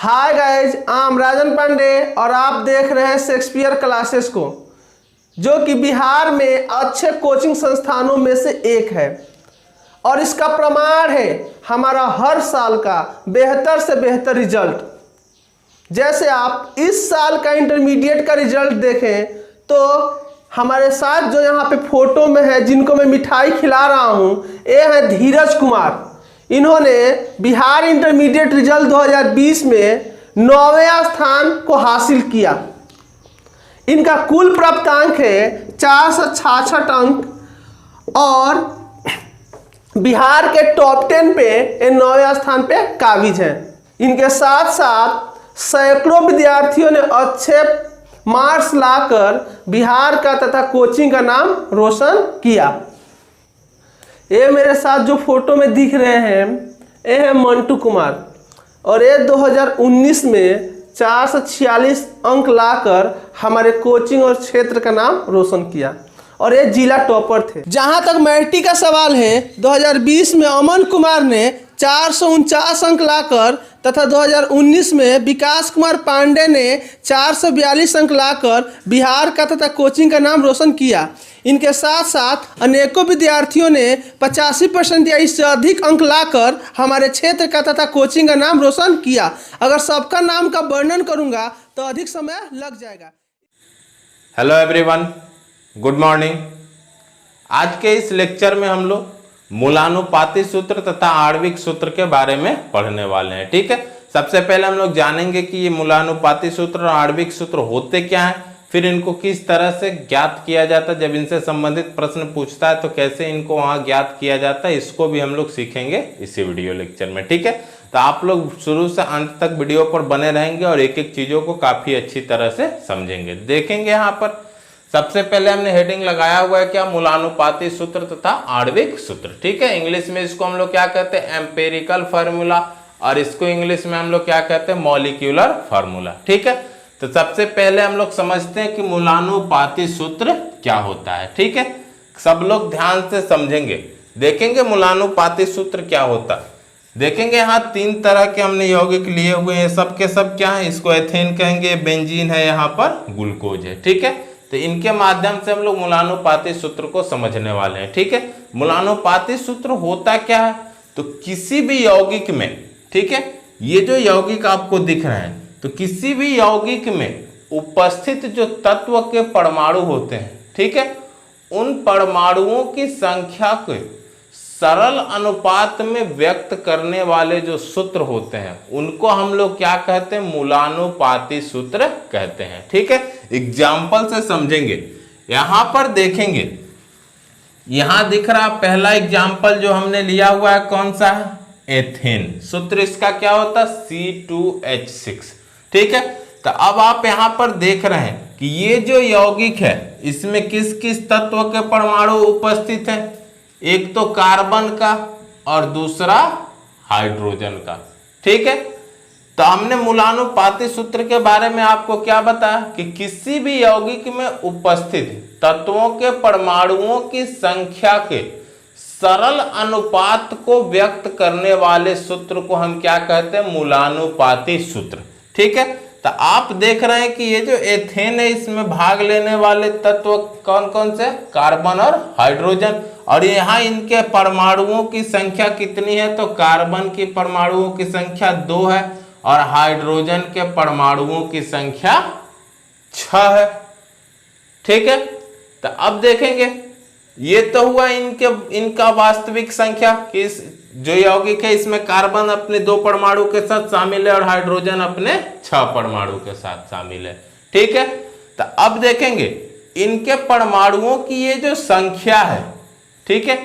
Hi guys, I am राजन पांडे और आप देख रहे हैं शेक्सपियर क्लासेस को, जो कि बिहार में अच्छे कोचिंग संस्थानों में से एक है। और इसका प्रमाण है हमारा हर साल का बेहतर से बेहतर रिजल्ट। जैसे आप इस साल का इंटरमीडिएट का रिजल्ट देखें तो हमारे साथ जो यहाँ पे फोटो में है, जिनको मैं मिठाई खिला रहा हूँ, ये है धीरज कुमार। इन्होंने बिहार इंटरमीडिएट रिजल्ट 2020 में 9वें स्थान को हासिल किया। इनका कुल प्राप्तांक है 466 अंक और बिहार के टॉप 10 पे 9वें स्थान पे काबिज हैं। इनके साथ साथ सैकड़ों विद्यार्थियों ने अच्छे मार्क्स लाकर बिहार का तथा कोचिंग का नाम रोशन किया। ये मेरे साथ जो फोटो में दिख रहे हैं, ये है मंटू कुमार और ये 2019 में 446 अंक लाकर हमारे कोचिंग और क्षेत्र का नाम रोशन किया और ये जिला टॉपर थे। जहां तक मैट्रिक का सवाल है, 2020 में अमन कुमार ने 449 अंक लाकर तथा 2019 में विकास कुमार पांडे ने 442 अंक लाकर बिहार का तथा कोचिंग का नाम रोशन किया। इनके साथ साथ अनेकों विद्यार्थियों ने 85% या इससे अधिक अंक लाकर हमारे क्षेत्र का तथा कोचिंग का नाम रोशन किया। अगर सबका नाम का वर्णन करूंगा तो अधिक समय लग जाएगा। Hello everyone, good morning. आज के इस लेक्चर में हम लोग मूलानुपाती सूत्र तथा आणविक सूत्र के बारे में पढ़ने वाले हैं। ठीक है, सबसे पहले हम लोग जानेंगे कि ये मूलानुपाती सूत्र और आणविक सूत्र होते क्या हैं, फिर इनको किस तरह से ज्ञात किया जाता है। जब इनसे संबंधित प्रश्न पूछता है तो कैसे इनको वहां ज्ञात किया जाता है, इसको भी हम लोग सीखेंगे इसी वीडियो लेक्चर में। ठीक है, तो आप लोग शुरू से अंत तक वीडियो पर बने रहेंगे और एक एक चीजों को काफी अच्छी तरह से समझेंगे। देखेंगे यहाँ पर सबसे पहले हमने हेडिंग लगाया हुआ है क्या, मूलानुपाती सूत्र तथा आणविक सूत्र। ठीक है, इंग्लिश में इसको हम लोग क्या कहते हैं, एम्पेरिकल फार्मूला, और इसको इंग्लिश में हम लोग क्या कहते हैं, मॉलिक्यूलर फार्मूला। ठीक है, तो सबसे पहले हम लोग समझते हैं कि मूलानुपाती सूत्र क्या होता है। ठीक है, सब लोग ध्यान से समझेंगे। देखेंगे मूलानुपाती सूत्र क्या होता है। देखेंगे यहाँ तीन तरह के हमने यौगिक लिए हुए हैं, सब के सब क्या है, इसको एथेन कहेंगे, बेंजीन है, यहाँ पर ग्लूकोज है। ठीक है, तो इनके माध्यम से हम लोग मूलानुपाती सूत्र को समझने वाले हैं। ठीक है, मूलानुपाती सूत्र होता क्या है, तो किसी भी यौगिक में, ठीक है, ये जो यौगिक आपको दिख रहे हैं, तो किसी भी यौगिक में उपस्थित जो तत्व के परमाणु होते हैं, ठीक है, उन परमाणुओं की संख्या को सरल अनुपात में व्यक्त करने वाले जो सूत्र होते हैं, उनको हम लोग क्या कहते हैं, मूलानुपाती सूत्र कहते हैं। ठीक है, एग्जाम्पल से समझेंगे। यहां पर देखेंगे, यहां दिख रहा पहला एग्जाम्पल जो हमने लिया हुआ है, कौन सा है, एथेन। सूत्र इसका क्या होता है, C2H6। ठीक है, तो अब आप यहां पर देख रहे हैं कि ये जो यौगिक है, इसमें किस किस तत्व के परमाणु उपस्थित है, एक तो कार्बन का और दूसरा हाइड्रोजन का। ठीक है, तो हमने मूलानुपाती सूत्र के बारे में आपको क्या बताया कि किसी भी यौगिक में उपस्थित तत्वों के परमाणुओं की संख्या के सरल अनुपात को व्यक्त करने वाले सूत्र को हम क्या कहते हैं, मूलानुपाती सूत्र। ठीक है, तो आप देख रहे हैं कि ये जो एथेन है, इसमें भाग लेने वाले तत्व कौन कौन से, कार्बन और हाइड्रोजन, और यहाँ इनके परमाणुओं की संख्या कितनी है, तो कार्बन की परमाणुओं की संख्या 2 है और हाइड्रोजन के परमाणुओं की संख्या 6 है। ठीक है, तो अब देखेंगे, ये तो हुआ इनका वास्तविक संख्या कि इस जो यौगिक है, इसमें कार्बन अपने 2 परमाणु के साथ शामिल है और हाइड्रोजन अपने 6 परमाणु के साथ शामिल है। ठीक है, तो अब देखेंगे इनके परमाणुओं की ये जो संख्या है, ठीक है,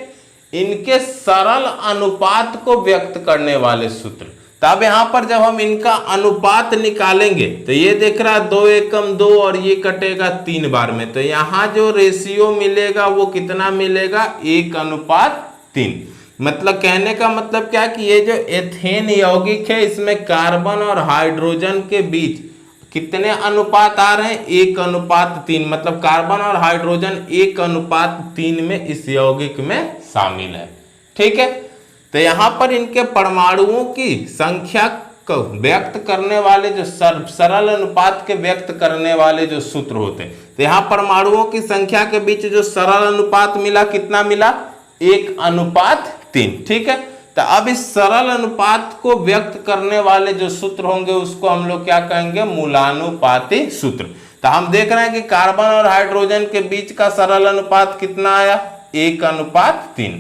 इनके सरल अनुपात को व्यक्त करने वाले सूत्र। तब यहां पर जब हम इनका अनुपात निकालेंगे तो ये देख रहा है 2 एकम 2 और ये कटेगा 3 बार में, तो यहां जो रेशियो मिलेगा वो कितना मिलेगा, 1:3। मतलब कहने का मतलब क्या कि ये जो एथेन यौगिक है, इसमें कार्बन और हाइड्रोजन के बीच कितने अनुपात आ रहे हैं, 1:3। मतलब कार्बन और हाइड्रोजन 1:3 में इस यौगिक में शामिल है। ठीक है, तो यहां पर इनके परमाणुओं की संख्या को व्यक्त करने वाले जो सरल अनुपात के व्यक्त करने वाले जो सूत्र होते हैं, तो यहाँ परमाणुओं की संख्या के बीच जो सरल अनुपात मिला, कितना मिला? 1:3। ठीक है, तो अब इस सरल अनुपात को व्यक्त करने वाले जो सूत्र होंगे उसको हम लोग क्या कहेंगे? मूलानुपाती सूत्र। तो हम देख रहे हैं कि कार्बन और हाइड्रोजन के बीच का सरल अनुपात कितना आया? 1:3।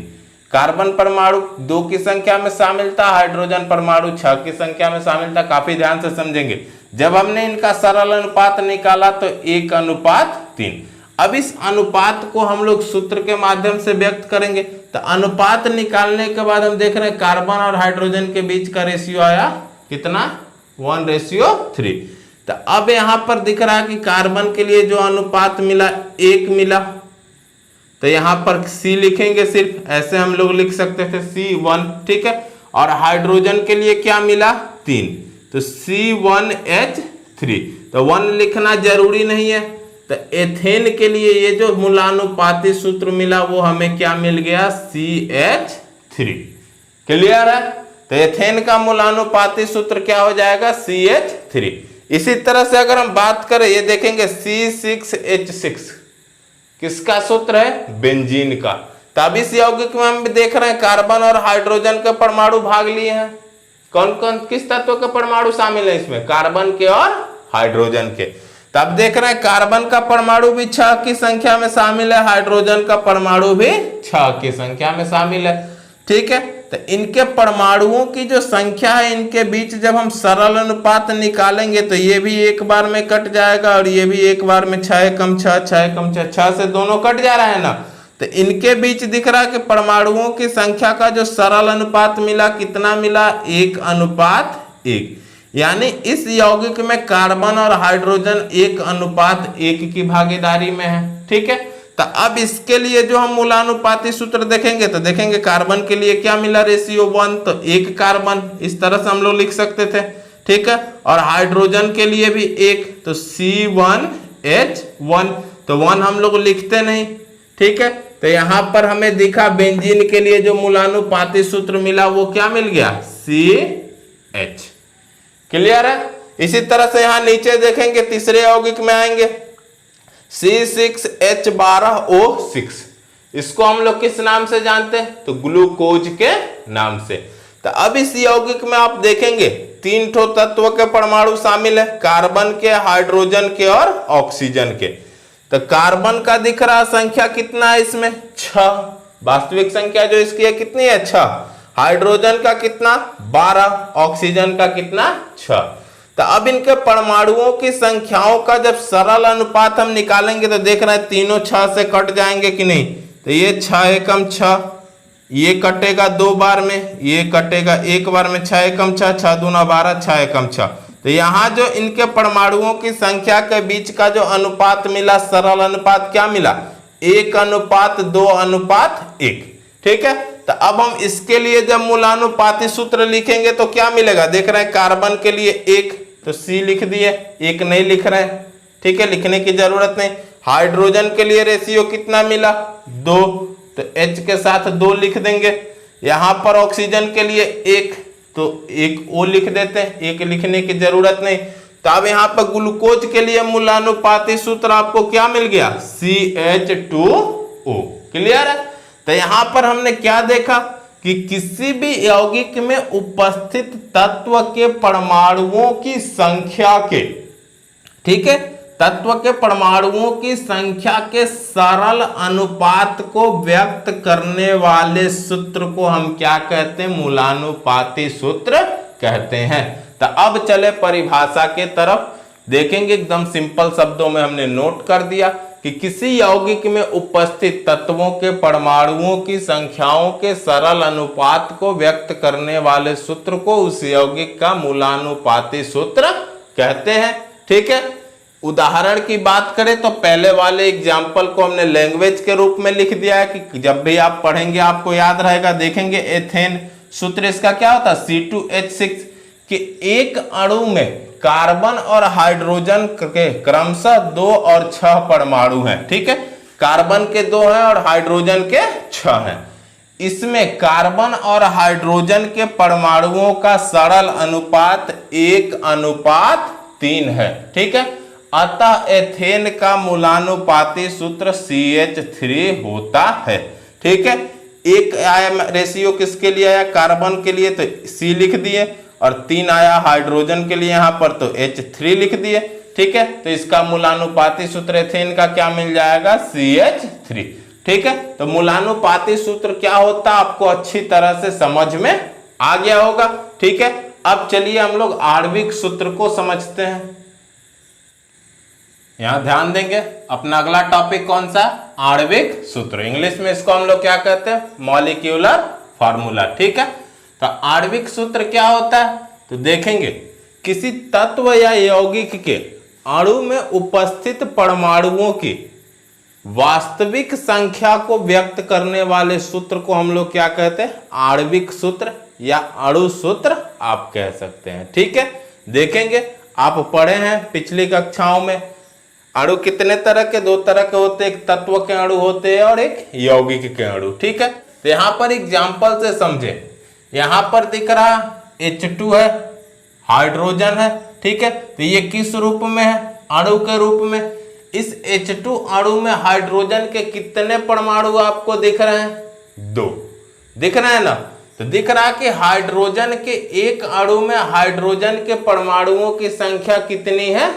कार्बन परमाणु 2 की संख्या में शामिल था, हाइड्रोजन परमाणु 6 की संख्या में शामिल था। काफी ध्यान से समझेंगे, जब हमने इनका सरल अनुपात निकाला तो 1:3। अब इस अनुपात को हम लोग सूत्र के माध्यम से व्यक्त करेंगे। तो अनुपात निकालने के बाद हम देख रहे हैं कार्बन और हाइड्रोजन के बीच का रेशियो आया कितना? 1:3। तो अब यहां पर दिख रहा है कि कार्बन के लिए जो अनुपात मिला 1 मिला, तो यहां पर C लिखेंगे, सिर्फ ऐसे हम लोग लिख सकते थे C1। ठीक है, और हाइड्रोजन के लिए क्या मिला? 3, तो C1H3। तो 1 लिखना जरूरी नहीं है। तो एथेन के लिए ये जो मूलानुपाती सूत्र मिला वो हमें क्या मिल गया? CH3। क्लियर है? तो एथेन का मूलानुपाती सूत्र क्या हो जाएगा? CH3। इसी तरह से अगर हम बात करें, ये देखेंगे C6H6 किसका सूत्र है? बेंजीन का। तब इस यौगिक में हम देख रहे हैं कार्बन और हाइड्रोजन के परमाणु भाग लिए हैं। कौन कौन किस तत्व के परमाणु शामिल है इसमें? कार्बन के और हाइड्रोजन के। तब देख रहे हैं कार्बन का परमाणु भी 6 की संख्या में शामिल है, हाइड्रोजन का परमाणु भी 6 की संख्या में शामिल है। ठीक है, तो इनके परमाणुओं की जो संख्या है, इनके बीच जब हम सरल अनुपात निकालेंगे तो ये भी एक बार में कट जाएगा और ये भी एक बार में 6 कम 6, 6 कम 6, 6 से दोनों कट जा रहा है ना। तो इनके बीच दिख रहा है कि परमाणुओं की संख्या का जो सरल अनुपात मिला, कितना मिला? 1:1। यानी इस यौगिक में कार्बन और हाइड्रोजन 1:1 की भागीदारी में है। ठीक है, तो अब इसके लिए जो हम मूलानुपाती सूत्र देखेंगे तो देखेंगे कार्बन के लिए क्या मिला? रेशियो 1, तो 1 कार्बन, इस तरह से हम लोग लिख सकते थे। ठीक है, और हाइड्रोजन के लिए भी 1, तो C1H1, तो 1 हम लोग लिखते नहीं। ठीक है, तो यहां पर हमें दिखा बेंजीन के लिए जो मूलानुपाती सूत्र मिला वो क्या मिल गया? CH। क्लियर है? इसी तरह से यहां नीचे देखेंगे, तीसरे यौगिक में आएंगे C6H12O6। इसको हम लोग किस नाम से जानते हैं? तो ग्लूकोज के नाम से। तो अब इस यौगिक में आप देखेंगे 3 ठो तत्व के परमाणु शामिल है, कार्बन के, हाइड्रोजन के और ऑक्सीजन के। तो कार्बन का दिख रहा संख्या कितना है इसमें? 6। वास्तविक संख्या जो इसकी है कितनी है? 6। हाइड्रोजन का कितना? 12। ऑक्सीजन का कितना? 6। तो अब इनके परमाणुओं की संख्याओं का जब सरल अनुपात हम निकालेंगे तो देख रहे हैं तीनों 6 से कट जाएंगे कि नहीं? तो ये 6 एकम 6, ये कटेगा 2 बार में, ये कटेगा 1 बार में। 6 एकम 6, 6 दूना 12, 6 एकम 6। तो यहाँ जो इनके परमाणुओं की संख्या के बीच का जो अनुपात मिला, सरल अनुपात क्या मिला? 1:2:1। ठीक है, तो अब हम इसके लिए जब मूलानुपाती सूत्र लिखेंगे तो क्या मिलेगा? देख रहे हैं कार्बन के लिए 1, तो C लिख दिए, 1 नहीं लिख रहे हैं। ठीक है, लिखने की जरूरत नहीं। हाइड्रोजन के लिए रेशियो कितना मिला? 2, तो H के साथ 2 लिख देंगे। यहां पर ऑक्सीजन के लिए 1, तो 1 O लिख देते हैं, 1 लिखने की जरूरत नहीं। तो अब यहां पर ग्लूकोज के लिए मूलानुपाती सूत्र आपको क्या मिल गया? CH2O। क्लियर है? तो यहां पर हमने क्या देखा कि किसी भी यौगिक में उपस्थित तत्व के परमाणुओं की संख्या के, ठीक है, तत्व के परमाणुओं की संख्या के सरल अनुपात को व्यक्त करने वाले सूत्र को हम क्या कहते हैं? मूलानुपाती सूत्र कहते हैं। तो अब चले परिभाषा के तरफ, देखेंगे एकदम सिंपल शब्दों में हमने नोट कर दिया कि किसी यौगिक में उपस्थित तत्वों के परमाणुओं की संख्याओं के सरल अनुपात को व्यक्त करने वाले सूत्र को उस यौगिक का मूलानुपाती सूत्र कहते हैं। ठीक है, उदाहरण की बात करें तो पहले वाले एग्जाम्पल को हमने लैंग्वेज के रूप में लिख दिया है कि जब भी आप पढ़ेंगे आपको याद रहेगा। देखेंगे एथेन सूत्र इसका क्या होता है? C2H6 कि एक अणु में कार्बन और हाइड्रोजन के क्रमशः 2 और 6 परमाणु हैं। ठीक है, कार्बन के 2 हैं और हाइड्रोजन के 6 हैं। इसमें कार्बन और हाइड्रोजन के परमाणुओं का सरल अनुपात 1:3 है। ठीक है, अतः एथेन का मूलानुपाती सूत्र CH3 होता है। ठीक है, एक आया रेशियो किसके लिए आया, कार्बन के लिए, तो C लिख दिए, और 3 आया हाइड्रोजन के लिए यहां पर, तो H3 लिख दिए। ठीक है, तो इसका मूलानुपाती सूत्र एथेन का क्या मिल जाएगा, CH3। ठीक है, तो मूलानुपाती सूत्र क्या होता है आपको अच्छी तरह से समझ में आ गया होगा। ठीक है, अब चलिए हम लोग आणविक सूत्र को समझते हैं। यहां ध्यान देंगे, अपना अगला टॉपिक कौन सा, आणविक सूत्र। इंग्लिश में इसको हम लोग क्या कहते हैं, मॉलिक्यूलर फार्मूला। ठीक है, तो आणविक सूत्र क्या होता है, तो देखेंगे किसी तत्व या यौगिक के अणु में उपस्थित परमाणुओं की वास्तविक संख्या को व्यक्त करने वाले सूत्र को हम लोग क्या कहते हैं, आणविक सूत्र या अणु सूत्र आप कह सकते हैं। ठीक है, देखेंगे आप पढ़े हैं पिछली कक्षाओं में अणु कितने तरह के, 2 तरह के होते हैं, एक तत्व के अणु होते हैं और एक यौगिक के अणु। ठीक है, तो यहां पर एग्जाम्पल से समझे, यहां पर दिख रहा H2 है, हाइड्रोजन है। ठीक है, तो ये किस रूप में है, अणु के रूप में। इस H2 अणु में हाइड्रोजन के कितने परमाणु आपको दिख रहे हैं, 2 दिख रहे हैं ना। तो दिख रहा कि हाइड्रोजन के एक अणु में हाइड्रोजन के परमाणुओं की संख्या कितनी है,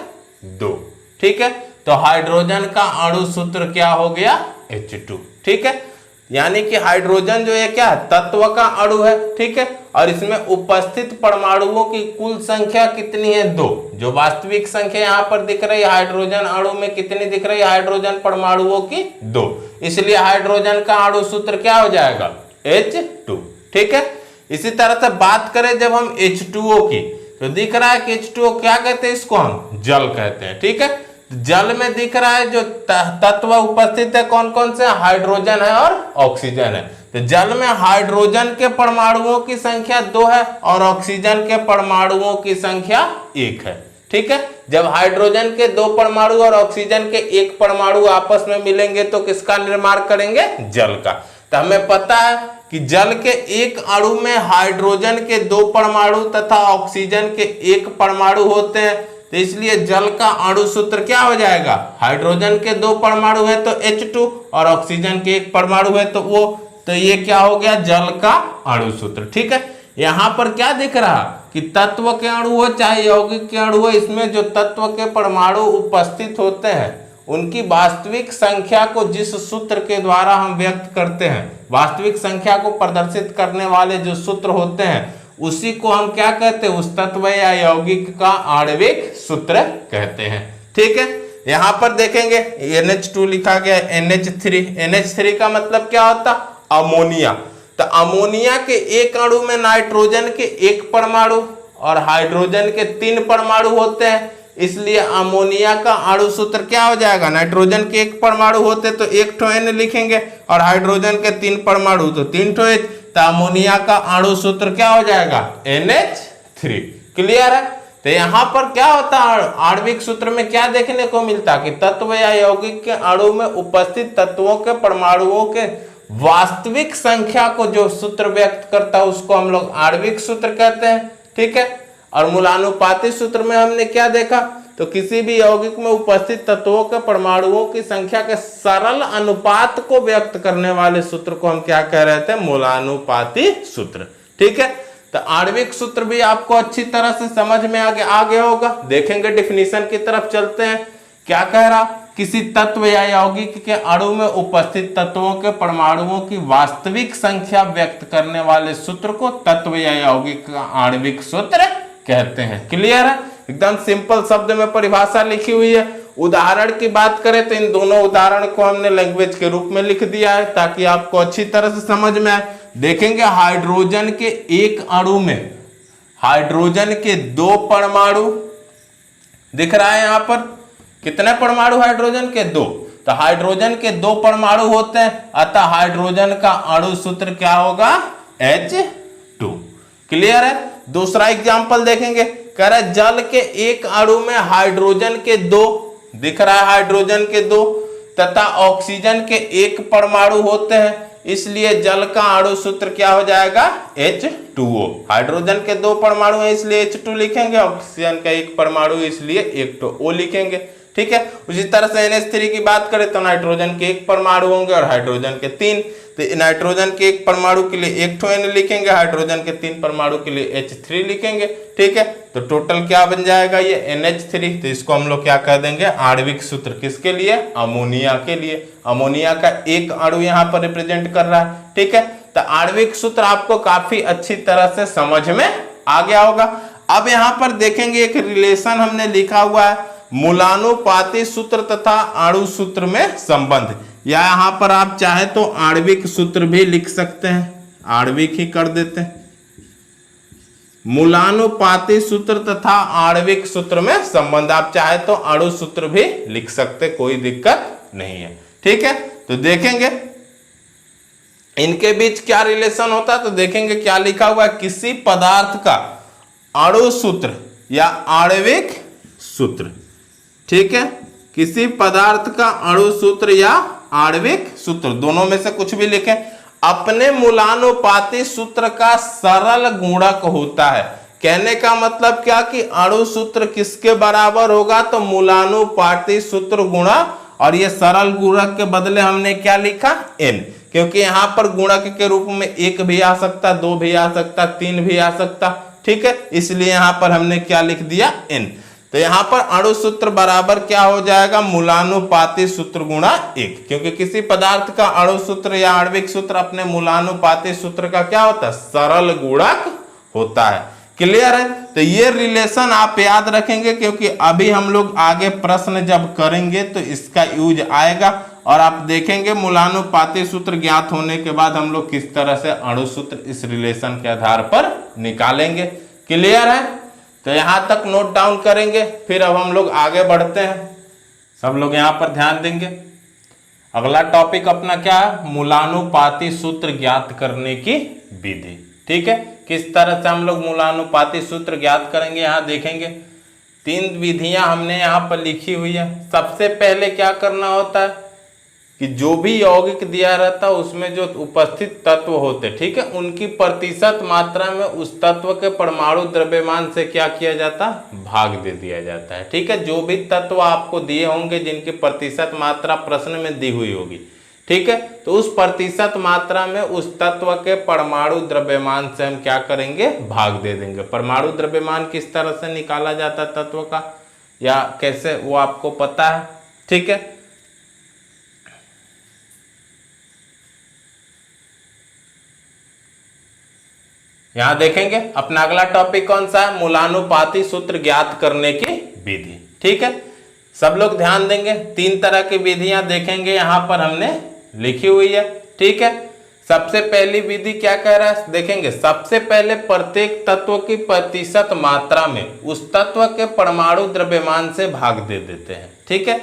2। ठीक है, तो हाइड्रोजन का अणु सूत्र क्या हो गया, H2। ठीक है, यानी कि हाइड्रोजन जो है क्या तत्व का अणु है। ठीक है, और इसमें उपस्थित परमाणुओं की कुल संख्या कितनी है, 2। जो वास्तविक संख्या यहाँ पर दिख रही है हाइड्रोजन अणु में कितनी दिख रही है, हाइड्रोजन परमाणुओं की 2। इसलिए हाइड्रोजन का अणु सूत्र क्या हो जाएगा, H2। ठीक है, इसी तरह से बात करें जब हम H2O की, तो दिख रहा है कि H2O क्या कहते हैं, इसको हम जल कहते हैं। ठीक है, जल में दिख रहा है जो तत्व उपस्थित है कौन कौन से, हाइड्रोजन है और ऑक्सीजन है। तो जल में हाइड्रोजन के परमाणुओं की संख्या 2 है और ऑक्सीजन के परमाणुओं की संख्या 1 है। ठीक है, जब हाइड्रोजन के 2 परमाणु और ऑक्सीजन के 1 परमाणु आपस में मिलेंगे तो किसका निर्माण करेंगे, जल का। तो हमें पता है कि जल के एक अणु में हाइड्रोजन के 2 परमाणु तथा ऑक्सीजन के 1 परमाणु होते हैं। तो इसलिए जल का अणु सूत्र क्या हो जाएगा, हाइड्रोजन के 2 परमाणु है तो H2 और ऑक्सीजन के 1 परमाणु है तो O, तो ये क्या हो गया, जल का अणु सूत्र। ठीक है, यहां पर क्या दिख रहा कि तत्व के अणु हो चाहे यौगिक के अणु हो, इसमें जो तत्व के परमाणु उपस्थित होते हैं उनकी वास्तविक संख्या को जिस सूत्र के द्वारा हम व्यक्त करते हैं, वास्तविक संख्या को प्रदर्शित करने वाले जो सूत्र होते हैं उसी को हम क्या कहते हैं, उस तत्व या यौगिक का आणविक सूत्र कहते हैं। ठीक है, यहां पर देखेंगे NH2 लिखा गया, NH3। NH3 का मतलब क्या होता, अमोनिया। तो अमोनिया के एक अणु में नाइट्रोजन के 1 परमाणु और हाइड्रोजन के 3 परमाणु होते हैं। इसलिए अमोनिया का अणु सूत्र क्या हो जाएगा, नाइट्रोजन के 1 परमाणु होते तो 1 ठो N लिखेंगे और हाइड्रोजन के 3 परमाणु तो 3 ठो H। तो अमोनिया का अणु सूत्र क्या हो जाएगा, NH3। क्लियर है। तो यहां पर क्या होता है, आणविक सूत्र में क्या देखने को मिलता कि तत्व या यौगिक के अणु में उपस्थित तत्वों के परमाणुओं के वास्तविक संख्या को जो सूत्र व्यक्त करता है उसको हम लोग आणविक सूत्र कहते हैं। ठीक है, और मूलानुपाती सूत्र में हमने क्या देखा, तो किसी भी यौगिक में उपस्थित तत्वों के परमाणुओं की संख्या के सरल अनुपात को व्यक्त करने वाले सूत्र को हम क्या कह रहे थे, मूलानुपाती सूत्र। ठीक है, तो आणविक सूत्र भी आपको अच्छी तरह से समझ में आ गया होगा। देखेंगे डिफिनीशन की तरफ चलते हैं। क्या कह रहा, किसी तत्व या यौगिक के अणु में उपस्थित तत्वों के परमाणुओं की वास्तविक संख्या व्यक्त करने वाले सूत्र को तत्व या यौगिक का आणविक सूत्र कहते हैं। क्लियर है, एकदम सिंपल शब्द में परिभाषा लिखी हुई है। उदाहरण की बात करें तो इन दोनों उदाहरण को हमने लैंग्वेज के रूप में लिख दिया है ताकि आपको अच्छी तरह से समझ में आए। देखेंगे हाइड्रोजन के एक अणु में हाइड्रोजन के 2 परमाणु दिख रहा है। यहां पर कितने परमाणु हाइड्रोजन के 2, तो हाइड्रोजन के 2 परमाणु होते हैं, अतः हाइड्रोजन का अणु सूत्र क्या होगा, H2। क्लियर है। दूसरा एग्जांपल देखेंगे, कह रहा है जल के एक अणु में हाइड्रोजन के 2 दिख रहा है, हाइड्रोजन के 2 तथा ऑक्सीजन के 1 परमाणु होते हैं। इसलिए जल का अणु सूत्र क्या हो जाएगा H2O। हाइड्रोजन के 2 परमाणु हैं इसलिए H2 लिखेंगे, ऑक्सीजन का 1 परमाणु इसलिए 1 O लिखेंगे। ठीक है, उसी तरह से NH3 की बात करें तो नाइट्रोजन के 1 परमाणु होंगे और हाइड्रोजन के 3, तो नाइट्रोजन के 1 परमाणु के लिए 1 N लिखेंगे, हाइड्रोजन के 3 परमाणु के लिए H3 लिखेंगे। ठीक है, तो टोटल क्या बन जाएगा ये NH3। तो इसको हम लोग क्या कह देंगे आणविक सूत्र, किसके लिए, अमोनिया के लिए। अमोनिया का एक अणु यहाँ पर रिप्रेजेंट कर रहा है। ठीक है, तो आणविक सूत्र आपको काफी अच्छी तरह से समझ में आ गया होगा। अब यहाँ पर देखेंगे एक रिलेशन हमने लिखा हुआ है, मूलानुपाती सूत्र तथा अणु सूत्र में संबंध, या यहाँ पर आप चाहे तो आणविक सूत्र भी लिख सकते हैं, आणविक ही कर देते हैं। मूलानुपाती सूत्र तथा आणविक सूत्र में संबंध, आप चाहे तो अणु सूत्र भी लिख सकते, कोई दिक्कत नहीं है। ठीक है, तो देखेंगे इनके बीच क्या रिलेशन होता है। तो देखेंगे क्या लिखा हुआ है, किसी पदार्थ का अणु सूत्र या आणविक सूत्र। ठीक है, किसी पदार्थ का अणु सूत्र या आणविक सूत्र, दोनों में से कुछ भी लिखें, अपने मूलानुपाती सूत्र का सरल गुणक होता है। कहने का मतलब क्या कि अणु सूत्र किसके बराबर होगा, तो मूलानुपाती सूत्र गुणा, और ये सरल गुणक के बदले हमने क्या लिखा n, क्योंकि यहां पर गुणक के रूप में 1 भी आ सकता, 2 भी आ सकता, 3 भी आ सकता। ठीक है, इसलिए यहां पर हमने क्या लिख दिया n। तो यहां पर अणु सूत्र बराबर क्या हो जाएगा, मूलानुपाती सूत्र गुणा 1, क्योंकि किसी पदार्थ का अणु सूत्र या आणविक सूत्र अपने मूलानुपाती सूत्र का क्या होता है, सरल गुणक होता है। क्लियर है, तो ये रिलेशन आप याद रखेंगे, क्योंकि अभी हम लोग आगे प्रश्न जब करेंगे तो इसका यूज आएगा, और आप देखेंगे मूलानुपाती सूत्र ज्ञात होने के बाद हम लोग किस तरह से अणु सूत्र इस रिलेशन के आधार पर निकालेंगे। क्लियर है, तो यहां तक नोट डाउन करेंगे, फिर अब हम लोग आगे बढ़ते हैं। सब लोग यहां पर ध्यान देंगे। अगला टॉपिक अपना क्या है, मूलानुपाती सूत्र ज्ञात करने की विधि। ठीक है, किस तरह से हम लोग मूलानुपाती सूत्र ज्ञात करेंगे, यहां देखेंगे 3 विधियां हमने यहां पर लिखी हुई है। सबसे पहले क्या करना होता है कि जो भी यौगिक दिया रहता है उसमें जो उपस्थित तत्व होते, ठीक है, उनकी प्रतिशत मात्रा में उस तत्व के परमाणु द्रव्यमान से क्या किया जाता है, भाग दे दिया जाता है। ठीक है, जो भी तत्व आपको दिए होंगे जिनकी प्रतिशत मात्रा प्रश्न में दी हुई होगी, ठीक है, तो उस प्रतिशत मात्रा में उस तत्व के परमाणु द्रव्यमान से हम क्या करेंगे, भाग दे देंगे। परमाणु द्रव्यमान किस तरह से निकाला जाता है तत्व का, या कैसे, वो आपको पता है। ठीक है, यहां देखेंगे अपना अगला टॉपिक कौन सा है, मूलानुपाती सूत्र ज्ञात करने की विधि। ठीक है, सब लोग ध्यान देंगे, 3 तरह की विधियां देखेंगे यहां पर हमने लिखी हुई है। ठीक है, सबसे पहली विधि क्या कह रहा है, देखेंगे सबसे पहले प्रत्येक तत्व की प्रतिशत मात्रा में उस तत्व के परमाणु द्रव्यमान से भाग दे देते हैं। ठीक है,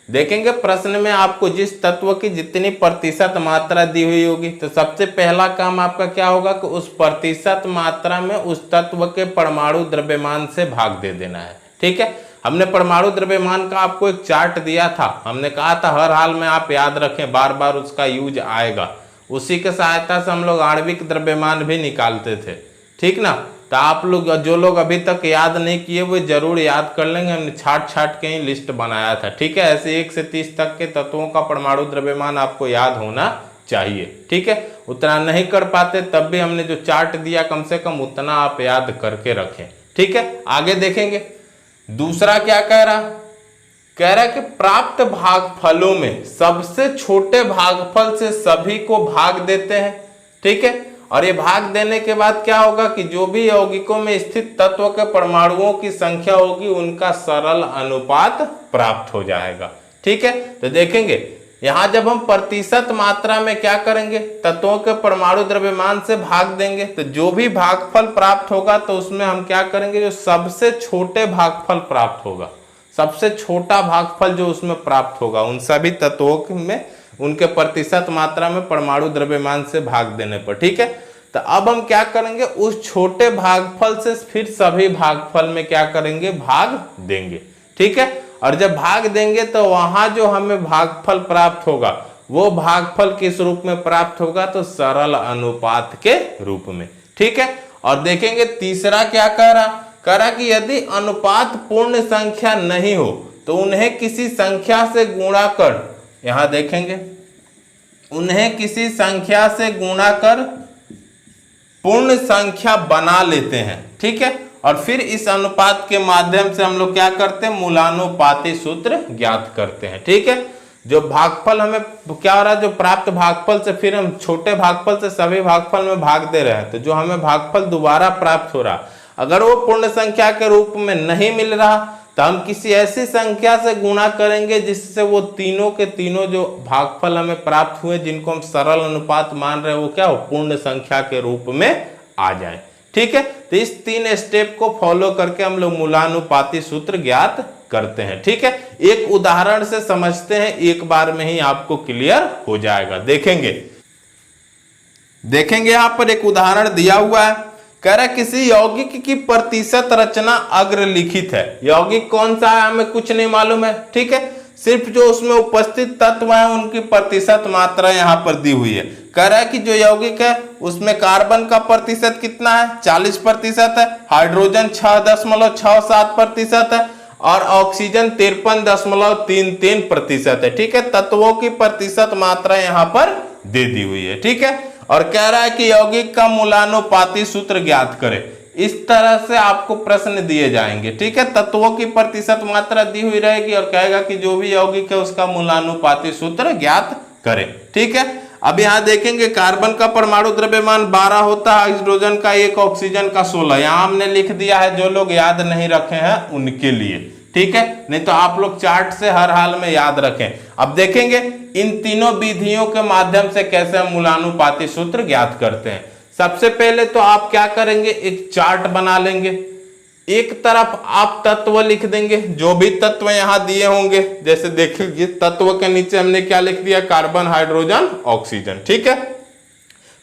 देखेंगे प्रश्न में आपको जिस तत्व की जितनी प्रतिशत मात्रा दी हुई होगी, तो सबसे पहला काम आपका क्या होगा कि उस प्रतिशत मात्रा में उस तत्व के परमाणु द्रव्यमान से भाग दे देना है। ठीक है, हमने परमाणु द्रव्यमान का आपको एक चार्ट दिया था, हमने कहा था हर हाल में आप याद रखें, बार बार उसका यूज आएगा। उसी के सहायता से हम लोग आणविक द्रव्यमान भी निकालते थे। ठीक ना, तो आप लोग जो लोग अभी तक याद नहीं किए वो जरूर याद कर लेंगे, हमने छाट के ही लिस्ट बनाया था। ठीक है, ऐसे 1 से 30 तक के तत्वों का परमाणु द्रव्यमान आपको याद होना चाहिए। ठीक है, उतना नहीं कर पाते तब भी हमने जो चार्ट दिया कम से कम उतना आप याद करके रखें। ठीक है, आगे देखेंगे दूसरा क्या कह रहा कि प्राप्त भागफलों में सबसे छोटे भागफल से सभी को भाग देते हैं। ठीक है, और ये भाग देने के बाद क्या होगा कि जो भी यौगिकों में स्थित तत्व के परमाणुओं की संख्या होगी उनका सरल अनुपात प्राप्त हो जाएगा। ठीक है, तो देखेंगे यहां जब हम प्रतिशत मात्रा में क्या करेंगे, तत्वों के परमाणु द्रव्यमान से भाग देंगे, तो जो भी भागफल प्राप्त होगा तो उसमें हम क्या करेंगे, जो सबसे छोटे भागफल प्राप्त होगा, सबसे छोटा भागफल जो उसमें प्राप्त होगा उन सभी तत्वों में उनके प्रतिशत मात्रा में परमाणु द्रव्यमान से भाग देने पर। ठीक है, तो अब हम क्या करेंगे, उस छोटे भागफल से फिर सभी भागफल में क्या करेंगे, भाग देंगे। ठीक है, और जब भाग देंगे तो वहां जो हमें भागफल प्राप्त होगा वो भागफल किस रूप में प्राप्त होगा, तो सरल अनुपात के रूप में। ठीक है, और देखेंगे तीसरा क्या कह रहा कि यदि अनुपात पूर्ण संख्या नहीं हो तो उन्हें किसी संख्या से गुणा कर, यहां देखेंगे, उन्हें किसी संख्या से गुणा कर पूर्ण संख्या बना लेते हैं। ठीक है, और फिर इस अनुपात के माध्यम से हम लोग क्या करते हैं, मूलानुपाती सूत्र ज्ञात करते हैं। ठीक है, जो भागफल हमें क्या हो रहा है, जो प्राप्त भागफल से फिर हम छोटे भागफल से सभी भागफल में भाग दे रहे हैं, तो जो हमें भागफल दोबारा प्राप्त हो रहा, अगर वो पूर्ण संख्या के रूप में नहीं मिल रहा तो हम किसी ऐसी संख्या से गुणा करेंगे जिससे वो तीनों के तीनों जो भागफल हमें प्राप्त हुए, जिनको हम सरल अनुपात मान रहे हैं, वो क्या हो, पूर्ण संख्या के रूप में आ जाए। ठीक है, तो इस 3 स्टेप को फॉलो करके हम लोग मूलानुपाती सूत्र ज्ञात करते हैं। ठीक है, एक उदाहरण से समझते हैं, एक बार में ही आपको क्लियर हो जाएगा। देखेंगे यहां पर एक उदाहरण दिया हुआ है, कह रहा है किसी यौगिक की प्रतिशत रचना अग्रलिखित है। यौगिक कौन सा है हमें कुछ नहीं मालूम है। ठीक है, सिर्फ जो उसमें उपस्थित तत्व है उनकी प्रतिशत मात्रा यहाँ पर दी हुई है। कह रहा है कि जो यौगिक है उसमें कार्बन का प्रतिशत कितना है, 40% है, हाइड्रोजन 6.67% है और ऑक्सीजन 53.33% है। ठीक है, तत्वों की प्रतिशत मात्रा यहाँ पर दे दी हुई है। ठीक है, और कह रहा है कि यौगिक का मूलानुपाती सूत्र ज्ञात करें। इस तरह से आपको प्रश्न दिए जाएंगे। ठीक है, तत्वों की प्रतिशत मात्रा दी हुई रहेगी और कहेगा कि जो भी यौगिक है उसका मूलानुपाती सूत्र ज्ञात करें। ठीक है, अब यहां देखेंगे कार्बन का परमाणु द्रव्यमान 12 होता है, हाइड्रोजन का 1, ऑक्सीजन का 16। यहां हमने लिख दिया है, जो लोग याद नहीं रखे हैं उनके लिए। ठीक है, नहीं तो आप लोग चार्ट से हर हाल में याद रखें। अब देखेंगे इन तीनों विधियों के माध्यम से कैसे हम मूलानुपाती सूत्र ज्ञात करते हैं। सबसे पहले तो आप क्या करेंगे, एक चार्ट बना लेंगे। एक तरफ आप तत्व लिख देंगे, जो भी तत्व यहां दिए होंगे, जैसे देखिए तत्व के नीचे हमने क्या लिख दिया, कार्बन, हाइड्रोजन, ऑक्सीजन। ठीक है,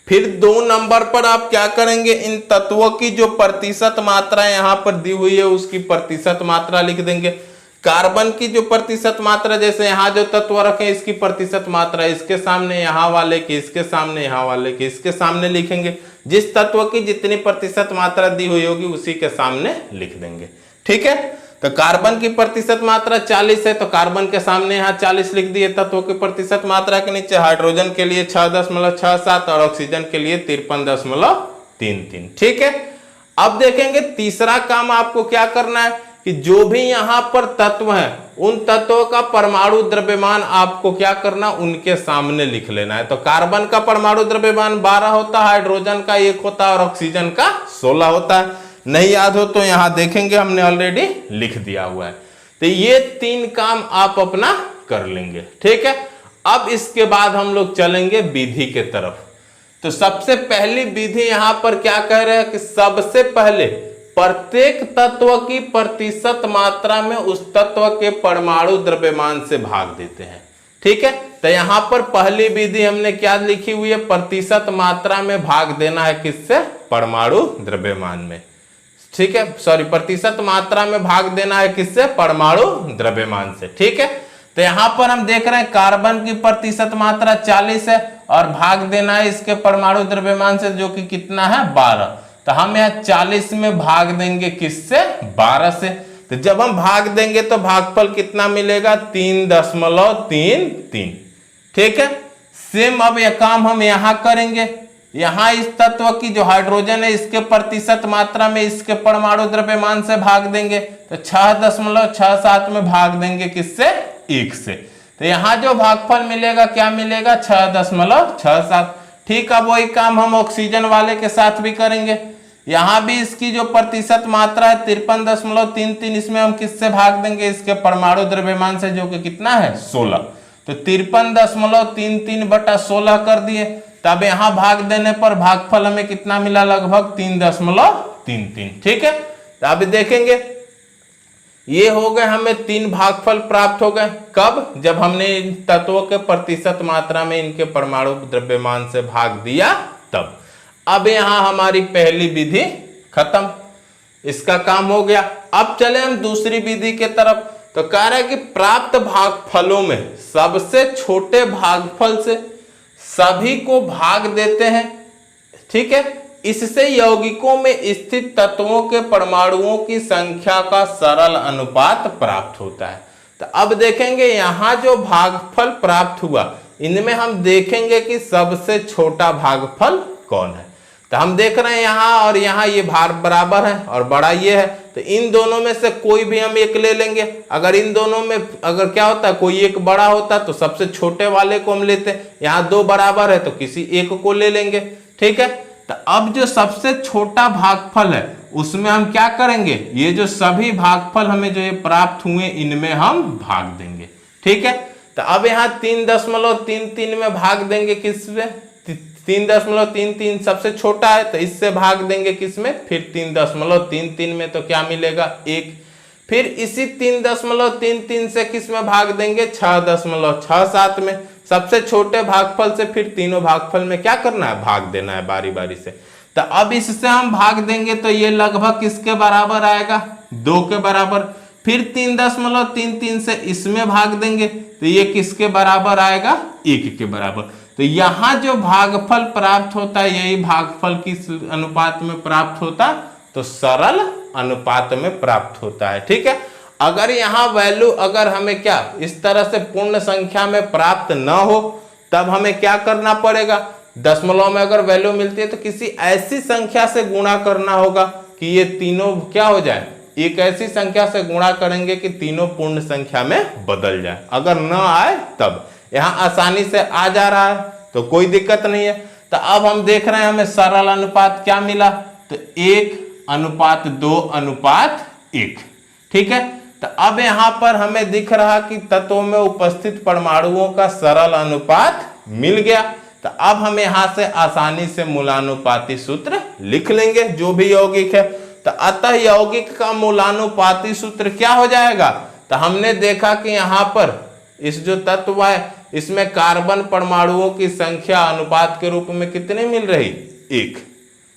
फिर 2 नंबर पर आप क्या करेंगे, इन तत्वों की जो प्रतिशत मात्रा यहां पर दी हुई है उसकी प्रतिशत मात्रा लिख देंगे। कार्बन की जो प्रतिशत मात्रा, जैसे यहाँ जो तत्व रखे इसकी प्रतिशत मात्रा इसके सामने, यहाँ वाले की इसके सामने, यहाँ वाले की इसके सामने लिखेंगे। जिस तत्व की जितनी प्रतिशत मात्रा दी हुई होगी उसी के सामने लिख देंगे। ठीक है, तो कार्बन की प्रतिशत मात्रा 40 है, तो कार्बन के सामने यहाँ 40 लिख दिए। तत्वों की प्रतिशत मात्रा के नीचे हाइड्रोजन के लिए 6.67 और ऑक्सीजन के लिए 53.33। ठीक है, अब देखेंगे तीसरा काम आपको क्या करना है कि जो भी यहां पर तत्व है उन तत्वों का परमाणु द्रव्यमान आपको क्या करना, उनके सामने लिख लेना है। तो कार्बन का परमाणु द्रव्यमान 12 होता है, हाइड्रोजन का 1 होता है और ऑक्सीजन का 16 होता है। नहीं याद हो तो यहां देखेंगे हमने ऑलरेडी लिख दिया हुआ है। तो ये 3 काम आप अपना कर लेंगे। ठीक है, अब इसके बाद हम लोग चलेंगे विधि के तरफ। तो सबसे पहली विधि यहां पर क्या कह रहे हैं कि सबसे पहले प्रत्येक तत्व की प्रतिशत मात्रा में उस तत्व के परमाणु द्रव्यमान से भाग देते हैं। ठीक है, तो यहां पर पहली विधि हमने क्या लिखी हुई है, प्रतिशत मात्रा में भाग देना है, किससे, परमाणु द्रव्यमान में। ठीक है, सॉरी, प्रतिशत मात्रा में भाग देना है किससे, परमाणु द्रव्यमान से। ठीक है, तो यहां पर हम देख रहे हैं कार्बन की प्रतिशत मात्रा 40 है और भाग देना है इसके परमाणु द्रव्यमान से, जो कि कितना है, 12। तो हम यहाँ 40 में भाग देंगे किससे, 12 से। तो जब हम भाग देंगे तो भागफल कितना मिलेगा, 3.33। ठीक है, सेम अब यह काम हम यहाँ करेंगे। यहाँ इस तत्व की जो हाइड्रोजन है इसके प्रतिशत मात्रा में इसके परमाणु द्रव्यमान से भाग देंगे, तो 6.67 में भाग देंगे किससे, 1 से। तो यहाँ जो भागफल मिलेगा क्या मिलेगा, 6.67। ठीक, अब वही काम हम ऑक्सीजन वाले के साथ भी करेंगे। यहां भी इसकी जो प्रतिशत मात्रा है 53.33, इसमें हम किससे भाग देंगे, इसके परमाणु द्रव्यमान से, जो कि कितना है, 16। तो 53.33/16 कर दिए। तब यहां भाग देने पर भागफल हमें कितना मिला, लगभग 3.33। ठीक है, तो अभी देखेंगे ये हो गए, हमें 3 भागफल प्राप्त हो गए। कब, जब हमने इन तत्वों के प्रतिशत मात्रा में इनके परमाणु द्रव्यमान से भाग दिया तब। अब यहां हमारी पहली विधि खत्म, इसका काम हो गया। अब चले हम दूसरी विधि के तरफ। तो कह रहा है कि प्राप्त भागफलों में सबसे छोटे भागफल से सभी को भाग देते हैं, ठीक है। इससे यौगिकों में स्थित तत्वों के परमाणुओं की संख्या का सरल अनुपात प्राप्त होता है। तो अब देखेंगे यहां जो भागफल प्राप्त हुआ इनमें हम देखेंगे कि सबसे छोटा भागफल कौन है। तो हम देख रहे हैं यहाँ और यहाँ ये भार बराबर है और बड़ा ये है, तो इन दोनों में से कोई भी हम एक ले लेंगे। अगर इन दोनों में अगर क्या होता है कोई एक बड़ा होता तो सबसे छोटे वाले को हम लेते हैं। यहाँ दो बराबर है तो किसी एक को ले लेंगे, ठीक है। तो अब जो सबसे छोटा भागफल है उसमें हम क्या करेंगे, ये जो सभी भागफल हमें जो ये प्राप्त हुए इनमें हम भाग देंगे, ठीक है। तो अब यहाँ 3.33 में भाग देंगे किसमें, 3.33 सबसे छोटा है तो इससे भाग देंगे किसमें, फिर 3.33 में तो क्या मिलेगा 1। फिर इसी 3.33 से किसमें भाग देंगे 6.67 में। सबसे छोटे भागफल से फिर तीनों भागफल में क्या करना है, भाग देना है बारी बारी से। तो अब इससे हम भाग देंगे तो ये लगभग किसके बराबर आएगा, 2 के बराबर। फिर 3.33 से इसमें भाग देंगे तो ये किसके बराबर आएगा, 1 के बराबर। तो यहां जो भागफल प्राप्त होता है यही भागफल किस अनुपात में प्राप्त होता, तो सरल अनुपात में प्राप्त होता है, ठीक है। अगर यहाँ वैल्यू अगर हमें क्या इस तरह से पूर्ण संख्या में प्राप्त न हो तब हमें क्या करना पड़ेगा, दशमलव में अगर वैल्यू मिलती है तो किसी ऐसी संख्या से गुणा करना होगा कि ये तीनों क्या हो जाए, एक ऐसी संख्या से गुणा करेंगे कि तीनों पूर्ण संख्या में बदल जाए। अगर न आए तब, यहाँ आसानी से आ जा रहा है तो कोई दिक्कत नहीं है। तो अब हम देख रहे हैं हमें सरल अनुपात क्या मिला, तो 1:2:1, ठीक है। तो अब यहां पर हमें दिख रहा कि तत्वों में उपस्थित परमाणुओं का सरल अनुपात मिल गया। तो अब हम यहां से आसानी से मूलानुपाती सूत्र लिख लेंगे जो भी यौगिक है। तो अतः यौगिक का मूलानुपाती सूत्र क्या हो जाएगा, तो हमने देखा कि यहां पर इस जो तत्व है इसमें कार्बन परमाणुओं की संख्या अनुपात के रूप में कितनी मिल रही, 1,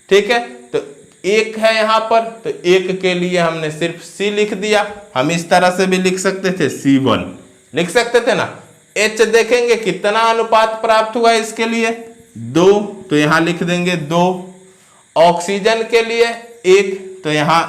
ठीक है। तो 1 है यहां पर, तो 1 के लिए हमने सिर्फ C लिख दिया। हम इस तरह से भी लिख सकते थे, C1 लिख सकते थे ना। H देखेंगे कितना अनुपात प्राप्त हुआ इसके लिए, 2, तो यहां लिख देंगे 2। ऑक्सीजन के लिए 1, तो यहां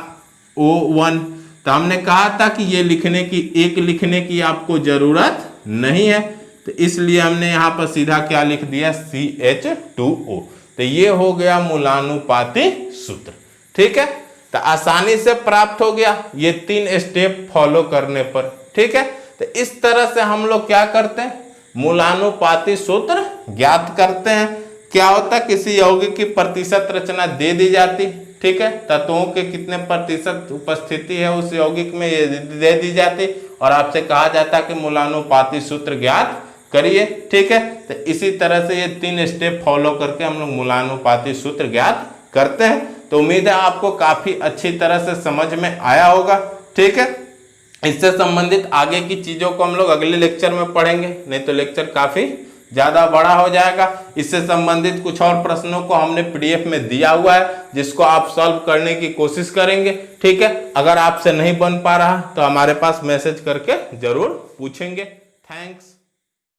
O1। तो हमने कहा था कि ये लिखने की 1 लिखने की आपको जरूरत नहीं है, तो इसलिए हमने यहां पर सीधा क्या लिख दिया, CH2O। तो ये हो गया मूलानुपाती सूत्र, ठीक है। तो आसानी से प्राप्त हो गया ये 3 स्टेप फॉलो करने पर, ठीक है। तो इस तरह से हम लोग क्या करते हैं, मूलानुपाती सूत्र ज्ञात करते हैं। क्या होता है, किसी यौगिक की प्रतिशत रचना दे दी जाती, ठीक है, तत्वों के कितने प्रतिशत उपस्थिति है उस यौगिक में ये दे दी जाती और आपसे कहा जाता कि मूलानुपाती सूत्र ज्ञात करिए, ठीक है। तो इसी तरह से ये 3 स्टेप फॉलो करके हम लोग मूलानुपाती सूत्र ज्ञात करते हैं। तो उम्मीद है आपको काफी अच्छी तरह से समझ में आया होगा, ठीक है। इससे संबंधित आगे की चीजों को हम लोग अगले लेक्चर में पढ़ेंगे, नहीं तो लेक्चर काफी ज्यादा बड़ा हो जाएगा। इससे संबंधित कुछ और प्रश्नों को हमने PDF में दिया हुआ है जिसको आप सॉल्व करने की कोशिश करेंगे, ठीक है। अगर आपसे नहीं बन पा रहा तो हमारे पास मैसेज करके जरूर पूछेंगे। थैंक्स।